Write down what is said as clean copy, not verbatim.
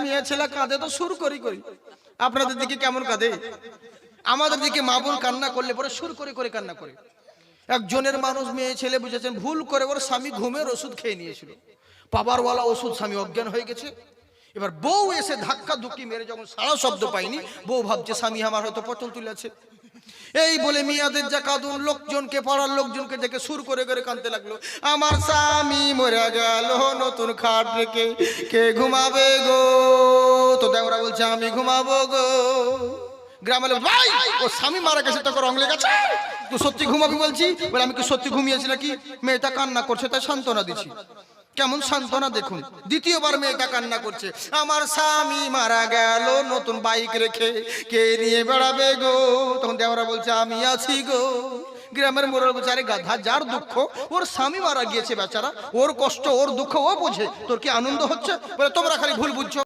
মেয়ে ছেলে কাঁদে তো সুর করি করি। আপনাদের দিকে কেমন কাঁদে? আমাদের দিকে মা বোন কান্না করলে পরে সুর করে করে কান্না করে। একজনের মানুষ মেয়ে ছেলে বুঝেছেন ভুল করে ওর স্বামী ঘুমের ওষুধ খেয়ে নিয়েছিল, পাওয়ারওয়ালা ওষুধ, স্বামী অজ্ঞান হয়ে গেছে। এবার বউ এসে ধাক্কা ধুকি মেরে যখন সারা শব্দ পাইনি, বউ ভাবছে স্বামী আমার হয়তো পটল তুলেছে। এই বলে মিয়াদের যা কাঁদুন, লোকজনকে পাড়ার লোকজনকে দেখে সুর করে করে কাঁদতে লাগলো, আমার স্বামী মরে গেল নতুন খাট রেখে, কে ঘুমাবে গো? তো দেওরা বলছে আমি ঘুমাবো গো। গ্রামের লোক, ভাই ও স্বামী মারা গেছে তোকে রং লেগেছে, তুই সত্যি ঘুমাবি বলছি? বলে আমি কি সত্যি ঘুমিয়েছি নাকি? মেয়েটা কান্না করছে তাই সান্ত্বনা দিচ্ছি। কেমন সান্ত্বনা দেখুন। দ্বিতীয়বার মেয়েটা কান্না করছে, আমার স্বামী মারা গেল নতুন বাইক রেখে, কে নিয়ে বেড়াবে গো? তখন দেওরা বলছে আমি আছি গো। গ্রামের মোড়ল বলছে আরে গাধা, যার দুঃখ ওর স্বামী মারা গিয়েছে বেচারা, ওর কষ্ট ওর দুঃখ ও বোঝে, তোর কি আনন্দ হচ্ছে? বলে তোমরা খালি ভুল বুঝছো।